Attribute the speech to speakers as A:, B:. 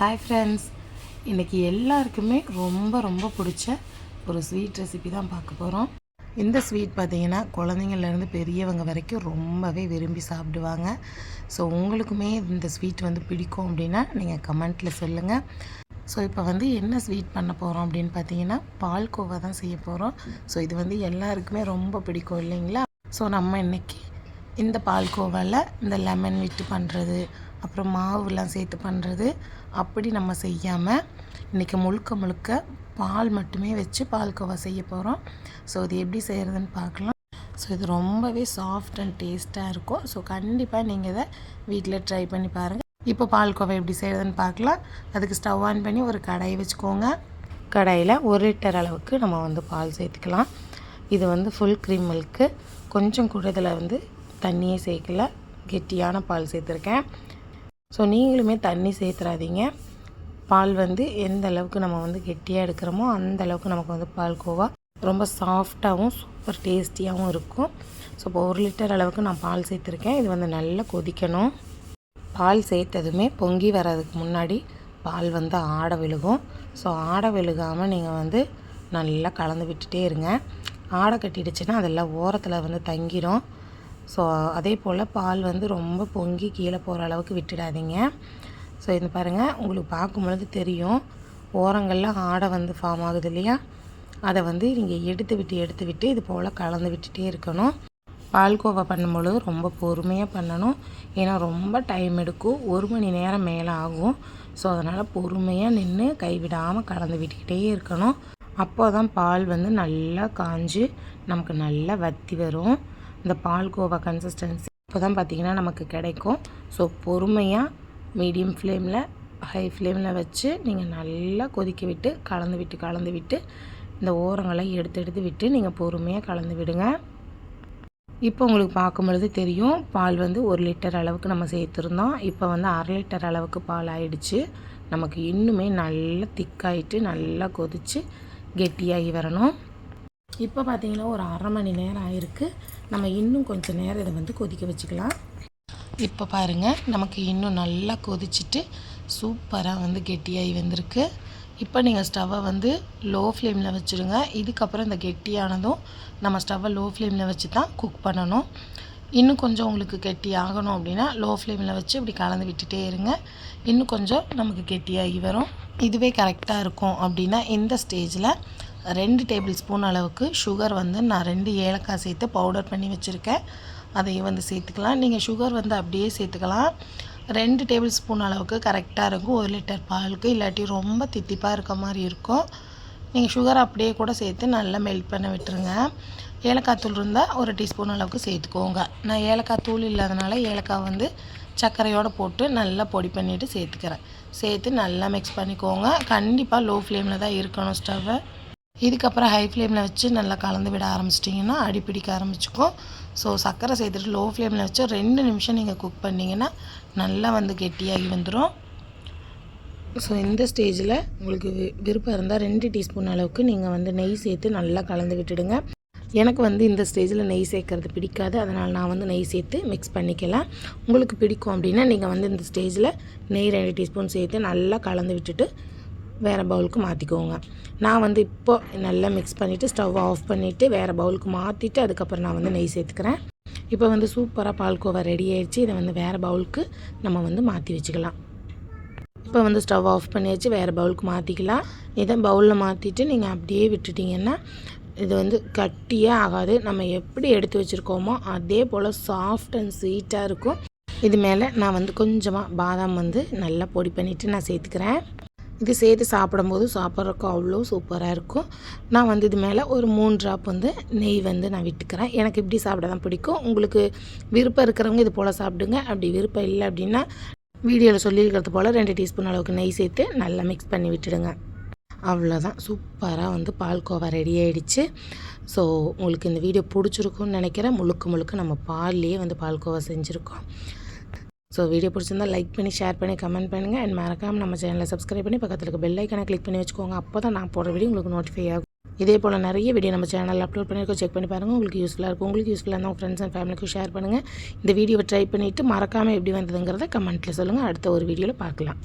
A: Hi friends, இன்றைக்கி எல்லாருக்குமே ரொம்ப ரொம்ப பிடிச்ச ஒரு ஸ்வீட் ரெசிபி தான் பார்க்க போகிறோம். இந்த ஸ்வீட் பார்த்திங்கன்னா குழந்தைங்கள்லேருந்து பெரியவங்க வரைக்கும் ரொம்பவே விரும்பி சாப்பிடுவாங்க. ஸோ உங்களுக்குமே இந்த ஸ்வீட் பிடிக்கும் அப்படின்னா நீங்கள் கமெண்ட்டில் சொல்லுங்கள். ஸோ இப்போ என்ன ஸ்வீட் பண்ண போகிறோம் அப்படின்னு பார்த்தீங்கன்னா பால்கோவா தான் செய்ய போகிறோம். ஸோ இது எல்லாருக்குமே ரொம்ப பிடிக்கும் இல்லைங்களா? ஸோ நம்ம இன்றைக்கி இந்த பால்கோவாவில் இந்த லெமன் விட்டு பண்ணுறது, அப்புறம் மாவுலாம் சேர்த்து பண்ணுறது அப்படி நம்ம செய்யாமல் இன்றைக்கி முழுக்க பால் மட்டுமே வச்சு பால்கோவா செய்ய போகிறோம். ஸோ இது எப்படி செய்கிறதுன்னு பார்க்கலாம். ஸோ இது ரொம்பவே சாஃப்ட் அண்ட் டேஸ்ட்டாக இருக்கும். ஸோ கண்டிப்பாக நீங்கள் இதை வீட்டில் ட்ரை பண்ணி பாருங்கள். இப்போ பால்கோவா எப்படி செய்கிறதுன்னு பார்க்கலாம். அதுக்கு ஸ்டவ் ஆன் பண்ணி ஒரு கடாயை வச்சுக்கோங்க. கடாயில் 1 லிட்டர் அளவுக்கு நம்ம பால் சேர்த்துக்கலாம். இது ஃபுல் க்ரீம் மில்க்கு. கொஞ்சம் கூட இதில் தண்ணியே சேர்க்கல, கெட்டியான பால் சேர்த்துருக்கேன். ஸோ நீங்களுமே தண்ணி சேர்த்துறாதீங்க. பால் எந்த அளவுக்கு நம்ம கெட்டியாக எடுக்கிறோமோ அந்த அளவுக்கு நமக்கு பால்கோவா ரொம்ப சாஃப்டாகவும் சூப்பர் டேஸ்டியாகவும் இருக்கும். ஸோ இப்போ 1 லிட்டர் அளவுக்கு நான் பால் சேர்த்துருக்கேன். இது நல்லா கொதிக்கணும். பால் சேர்த்ததுமே பொங்கி வர்றதுக்கு முன்னாடி பால் ஆட விழுகும். ஸோ ஆட விழுகாமல் நீங்கள் நல்லா கலந்து விட்டுட்டே இருங்க. ஆடை கட்டிடுச்சுன்னா அதெல்லாம் ஓரத்தில் தங்கிடும். ஸோ அதே போல் பால் ரொம்ப பொங்கி கீழே போகிற அளவுக்கு விட்டுடாதீங்க. ஸோ இது பாருங்கள், உங்களுக்கு பார்க்கும்பொழுது தெரியும் ஓரங்கள்லாம் ஆடை ஃபார்ம் ஆகுது இல்லையா? அதை நீங்கள் எடுத்து விட்டு இது போல் கலந்து விட்டுட்டே இருக்கணும். பால்கோவா பண்ணும்பொழுது ரொம்ப பொறுமையாக பண்ணணும். ஏன்னா ரொம்ப டைம் எடுக்கும், 1 மணி நேரம் மேலே ஆகும். ஸோ அதனால் பொறுமையாக நின்று கைவிடாமல் கலந்து விட்டுக்கிட்டே இருக்கணும். அப்போ தான் பால் நல்லா காஞ்சு நமக்கு நல்லா வற்றி வரும். இந்த பால்கோவா கன்சிஸ்டன்சி இப்போ தான் பார்த்திங்கன்னா நமக்கு கிடைக்கும். ஸோ பொறுமையாக மீடியம் ஃப்ளேமில் ஹை ஃப்ளேமில் வச்சு நீங்கள் நல்லா கொதிக்க விட்டு கலந்து விட்டு இந்த ஓரங்களை எடுத்து விட்டு நீங்கள் பொறுமையாக கலந்து விடுங்க. இப்போ உங்களுக்கு பார்க்கும்பொழுது தெரியும் பால் 1 லிட்டர் அளவுக்கு நம்ம சேர்த்துருந்தோம். இப்போ 1/2 லிட்டர் அளவுக்கு பால் ஆயிடுச்சு. நமக்கு இன்னுமே நல்லா திக்காயிட்டு நல்லா கொதித்து கெட்டியாகி வரணும். இப்போ பார்த்திங்கன்னா ஒரு 1/2 மணி நேரம் ஆயிருக்கு. நம்ம இன்னும் கொஞ்சம் நேரம் இதை கொதிக்க வச்சுக்கலாம். இப்போ பாருங்கள், நமக்கு இன்னும் நல்லா கொதிச்சுட்டு சூப்பராக கெட்டியாகி வந்திருக்கு. இப்போ நீங்கள் ஸ்டவ்வை லோ ஃப்ளேமில் வச்சுருங்க. இதுக்கப்புறம் இந்த கெட்டியானதும் நம்ம ஸ்டவ்வை லோ ஃப்ளேமில் வச்சு தான் குக் பண்ணணும். இன்னும் கொஞ்சம் உங்களுக்கு கெட்டி ஆகணும் அப்படின்னா லோ ஃப்ளேமில் வச்சு இப்படி கலந்து விட்டுட்டே இருங்க. இன்னும் கொஞ்சம் நமக்கு கெட்டியாகி வரும். இதுவே கரெக்டாக இருக்கும் அப்படின்னா இந்த ஸ்டேஜில் 2 டேபிள் ஸ்பூன் அளவுக்கு சுகர் நான் 2 ஏலக்காய் சேர்த்து பவுடர் பண்ணி வச்சுருக்கேன். அதையும் சேர்த்துக்கலாம். நீங்கள் சுகர் அப்படியே சேர்த்துக்கலாம். 2 டேபிள் ஸ்பூன் அளவுக்கு கரெக்டாக இருக்கும் 1 லிட்டர் பாலுக்கு. இல்லாட்டி ரொம்ப தித்திப்பாக இருக்க மாதிரி இருக்கும். நீங்கள் சுகர் அப்படியே கூட சேர்த்து நல்லா மெல்ட் பண்ண விட்டுருங்க. ஏலக்காய் தூள் இருந்தால் 1 டீஸ்பூன் அளவுக்கு சேர்த்துக்கோங்க. நான் ஏலக்காய் தூள் இல்லாதனால ஏலக்காய் சர்க்கரையோடு போட்டு நல்லா பொடி பண்ணிவிட்டு சேர்த்துக்கிறேன். சேர்த்து நல்லா மிக்ஸ் பண்ணிக்கோங்க. கண்டிப்பாக லோ ஃப்ளேமில் தான் இருக்கணும் ஸ்டவ்வை. இதுக்கப்புறம் ஹை ஃப்ளேமில் வச்சு நல்லா கலந்து விட ஆரம்பிச்சிட்டிங்கன்னா அடிப்பிடிக்க ஆரம்பிச்சிக்கும். ஸோ சர்க்கரை சேர்த்துட்டு லோ ஃப்ளேமில் வச்சு 2 நிமிஷம் நீங்கள் குக் பண்ணிங்கன்னா நல்லா கெட்டியாகி வந்துடும். ஸோ இந்த ஸ்டேஜில் உங்களுக்கு விருப்பம் இருந்தால் 2 டீஸ்பூன் அளவுக்கு நீங்கள் நெய் சேர்த்து நல்லா கலந்து விட்டுடுங்க. எனக்கு இந்த ஸ்டேஜில் நெய் சேர்க்கறது பிடிக்காது. அதனால் நான் நெய் சேர்த்து மிக்ஸ் பண்ணிக்கலாம். உங்களுக்கு பிடிக்கும் அப்படின்னா நீங்கள் இந்த ஸ்டேஜில் நெய் 2 டீஸ்பூன் சேர்த்து நல்லா கலந்து விட்டுட்டு வேறு பவுலுக்கு மாற்றிக்கோங்க. நான் இப்போ நல்லா மிக்ஸ் பண்ணிவிட்டு ஸ்டவ் ஆஃப் பண்ணிவிட்டு வேறு பவுலுக்கு மாற்றிட்டு அதுக்கப்புறம் நான் நெய் சேர்த்துக்கிறேன். இப்போ சூப்பராக பால்கோவா ரெடி ஆயிடுச்சு. இதை வேறு பவுலுக்கு நம்ம மாற்றி வச்சுக்கலாம். இப்போ ஸ்டவ் ஆஃப் பண்ணியாச்சு, வேறு பவுலுக்கு மாற்றிக்கலாம். இதை பவுலில் மாற்றிட்டு நீங்கள் அப்படியே விட்டுட்டிங்கன்னா இது கட்டியே ஆகாது. நம்ம எப்படி எடுத்து வச்சுருக்கோமோ அதே போல் சாஃப்ட் அண்ட் ஸ்வீட்டாக இருக்கும். இது மேலே நான் கொஞ்சமாக பாதாம் நல்லா பொடி பண்ணிவிட்டு நான் சேர்த்துக்கிறேன். இது சேர்த்து சாப்பிடும்போது சாப்பிட்றதுக்கு அவ்வளோ சூப்பராக இருக்கும். நான் இது மேலே ஒரு 3 ட்ராப் நெய் நான் விட்டுக்கிறேன். எனக்கு இப்படி சாப்பிட தான் பிடிக்கும். உங்களுக்கு விருப்பம் இருக்கிறவங்க இது போல் சாப்பிடுங்க. அப்படி விருப்பம் இல்லை அப்படின்னா வீடியோவில் சொல்லியிருக்கிறது போல் 2 டீஸ்பூன் அளவுக்கு நெய் சேர்த்து நல்லா மிக்ஸ் பண்ணி விட்டுடுங்க. அவ்வளோதான், சூப்பராக பால்கோவா ரெடி ஆகிடுச்சு. ஸோ உங்களுக்கு இந்த வீடியோ பிடிச்சிருக்குன்னு நினைக்கிறேன். முழுக்க நம்ம பால்லேயே பால்கோவா செஞ்சுருக்கோம். ஸோ வீடியோ பிடிச்சிருந்தால் லைக் பண்ணி ஷேர் பண்ணி கமெண்ட் பண்ணுங்கள். அண்ட் மறக்காமல் நம்ம சேனலை சப்ஸ்கிரைப் பண்ணி பக்கத்தில் இருக்க பெல் ஐக்கானை கிளிக் பண்ணி வச்சுக்கோங்க. அப்போ தான் நான் போடுற வீடியோ உங்களுக்கு நோட்டிஃபை ஆகும். இதே போல் நிறைய வீடியோ நம்ம சேனலில் அப்லோட் பண்ணியிருக்கோம். செக் பண்ணி பாருங்கள், உங்களுக்கு யூஸ்ஃபுல்லாக இருக்கும். உங்களுக்கு யூஸ்ஃபுல்லாக இருந்தால் உங்கள் ஃப்ரெண்ட்ஸ் அண்ட் ஃபேமிலிக்கும் ஷேர் பண்ணுங்கள். இந்த வீடியோவை ட்ரை பண்ணிவிட்டு மறக்காமல் எப்படி வந்ததுங்கிறத கமெண்ட்டில் சொல்லுங்கள். அடுத்த ஒரு வீடியோவில் பார்க்கலாம்.